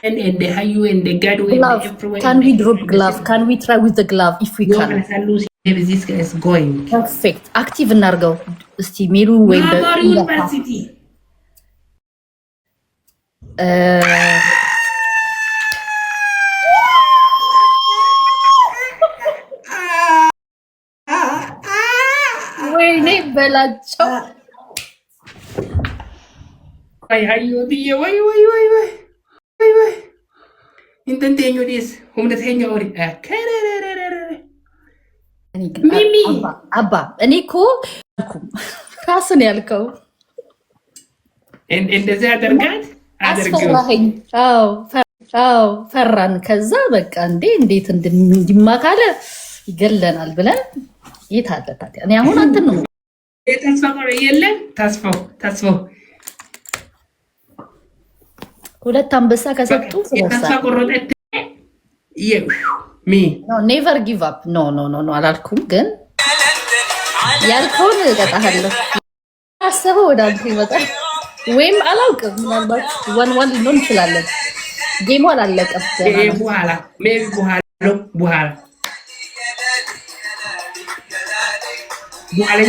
and the Hayu and the Gadu and glove. everywhere. Can we drop glove? Can we try with the glove if we can? This guy is going. Perfect. Active nargo. Still way Harvard University. ወይኔ በላቸው ወይ እንተንተኞ ዲስ ሁምነተኛ ወሪ ሚሚ አባ እኔ እኮ ራስን ያልከው እንደዚህ አደርጋት አስፈራኸኝ። አዎ ፈራን። ከዛ በቃ እንዴት እንዲማ ካለ ይገለናል ብለን የታለ ታዲያ እኔ አሁን አንተን ነው ተስፋ ቆረ የለም ተስፋው ሁለት አንበሳ ከሰጡ ተስፋ ቆረጠ ሚ ኔቨር ጊቭ አፕ ኖ አላልኩም፣ ግን ያልከውን እቀጣለሁ። አሰበው ወደ አንተ ይመጣል ወይም አላውቅም። ምናልባት ዋን ሊሆን ይችላል። ጌሙ አላለቀም በኋላ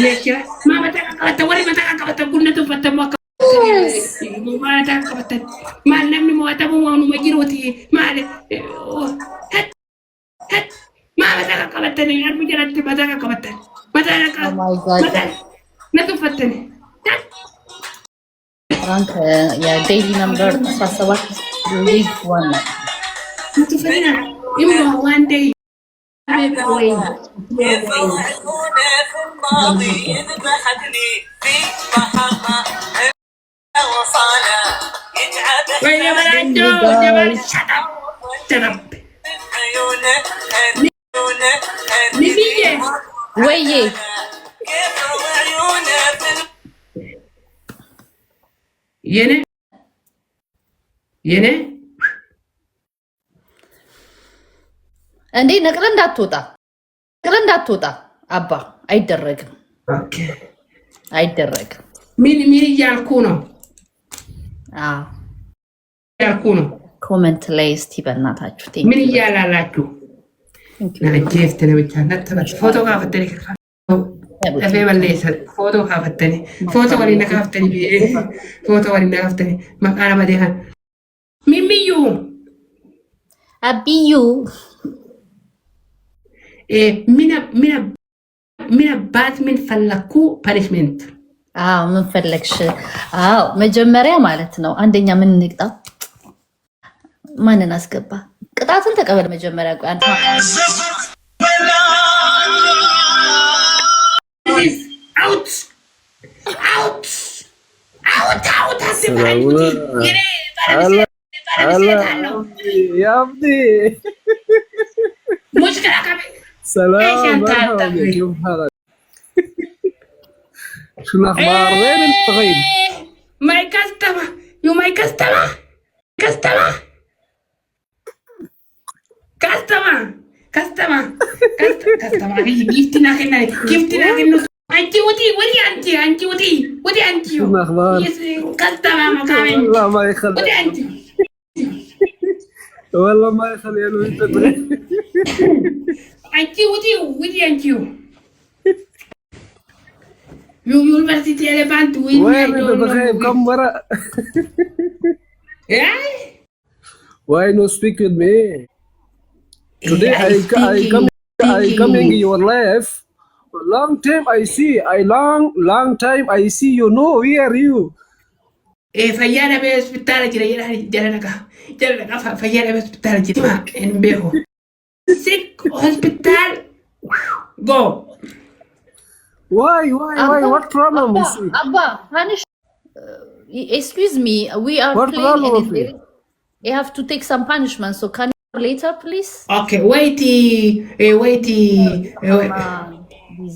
ለኛ ማ በተቃቀበተ ወሬ በተቃቀበተ ጉነቱ ፈተማ ማንም ሞተሙ ማኑ መጅሮቲ ማለት ማ በተቃቀበተ ነው ያሉ ጀራት በተቃቀበተ ነጥፈተነ ፍራንክ የዴይሊ ነምበር 17 ሊግ 1 ነጥፈተነ ይሞ ዋን ዴይ الماضي يذبحتني في محمى وصاله يتعب ويا بلادو جبل شطب عيونه ويي كيف عيونه የኔ እንዴ ነቅለ እንዳትወጣ አባ አይደረግም። ምን እያልኩ ነው? ኮሜንት ላይ እስቲ በእናታችሁ ምን እያላላችሁ ናጀፍት ለብቻ ነተበት ፎቶ ካፈተኒ ፎቶ ካፈተኒ ፎቶ ወሊና ካፈተኒ መቃና መዴሃን ሚሚዩ አቢዩ ምን አባት ምን ፈለኩ ፓኒሽመንት? ምን ፈለግሽ? መጀመሪያ ማለት ነው አንደኛ ምን ንቅጣ ማንን አስገባ? ቅጣትን ተቀበል መጀመሪያ። ቆይ አንተ سلام مرحبا كيف حالك؟ شو الاخبار؟ وين انت طيب؟ ماي كاستمر جبتنا كنا انت ودي شو الاخبار؟ كاستمر مكامن والله ما يخلي والله ما يخلي انت انت ودي يونيفرسيتي اليفانت وين انت بخيب كم مرة؟ Why no speak with me? Today I coming in your life. Long time I see. Long time I see you. No, where are you? فيانا بسبيطار جرينا فيانا بسبيطار جرينا نبيهو sick hospital go. Why? What problem is it? Abba, excuse me, we are What playing problem? You have to take some punishment, so can you later, please? Okay, wait.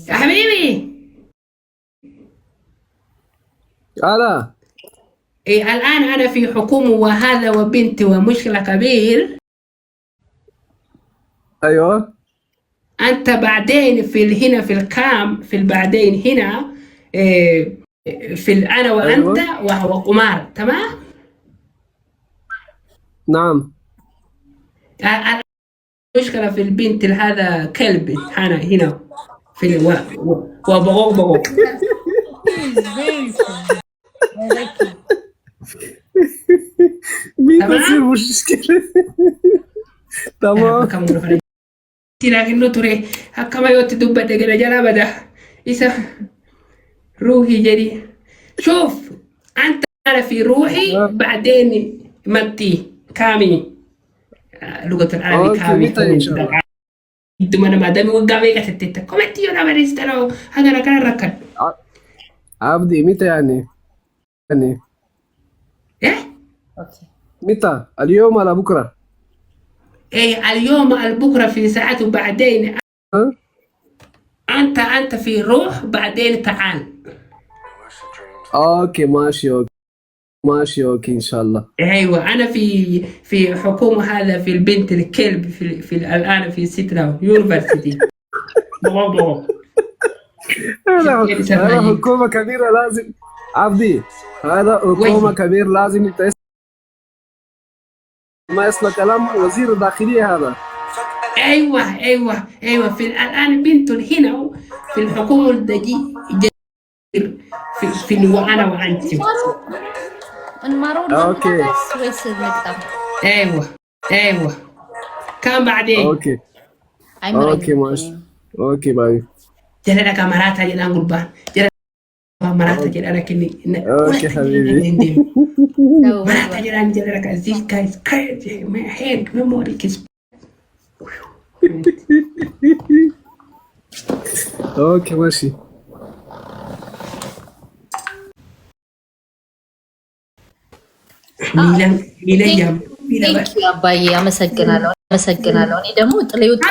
حبيبي أنا الآن أنا في حكومة وهذا وبنتي ومشكلة كبير. أيوه أنت بعدين هنا في الكام بعدين هنا أنا وأنت أيوة. وقمار تمام؟ نعم. المشكلة في البنت هذا كلب هنا في وبغوغ مين تصير مشكلة. تمام. لكن نطري كما يوتدوب دقنا جلا بدا إسا روحي جدي شوف أنت أنا في روحي بعدين متي كامي لغة العربي كامي انتم انا ما دامي وقامي كتتت كومنتي ولا مريستلو هذا انا كان ركض عبدي متى يعني ايه متى اليوم ولا بكره؟ ايه اليوم بكره في ساعات وبعدين انت في روح بعدين تعال. اوكي ماشي اوكي ان شاء الله. ايوه انا في حكومه هذا في البنت الكلب في الان في سيتراو يونيفرسيتي. هذا حكومه كبيره لازم عبدي هذا حكومه كبير لازم انت ما يصل كلام وزير الداخليه هذا. ايوه في الان بنت هنا في الحكومه الدجي في وانا وانت المارون اوكي ويس نقطع. ايوه كان بعدين اوكي ماشي اوكي باي. جرى كاميرات هاي نقول بان جرى كاميرات جرى انا كني اوكي حبيبي مرات جرى لك this guy is crazy my head memory is اوكي ماشي. ሚለያም አባዬ አመሰግናለሁ። እኔ ደግሞ ጥሌ ወጣ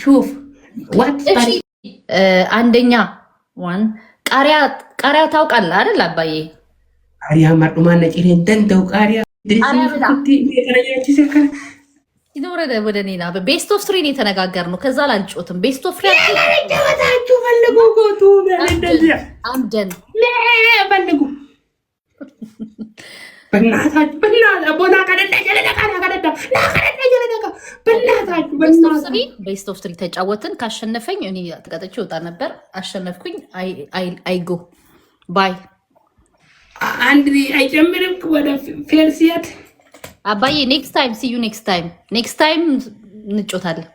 ሹፍ አንደኛ ቃሪያ ታውቃለህ አይደል አባዬ? ቃሪያ ማርዱማነ ጭሬን ደንደው ቃሪያ ወደ እኔና ቤስት ኦፍ ትሪ የተነጋገርነው ከዛ ላልጮትም ቤስት ኦፍ ትሪ አምደን ፈልጉ ቤስት ኦፍ ትሪ ተጫወትን። ካሸነፈኝ እኔ ተቀጥቼ ወጣ ነበር። አሸነፍኩኝ። አይጎ ባይ አንድ አይጨምርም ወደ ፌርሲያት አባዬ ኔክስት ታይም እንጮታለን።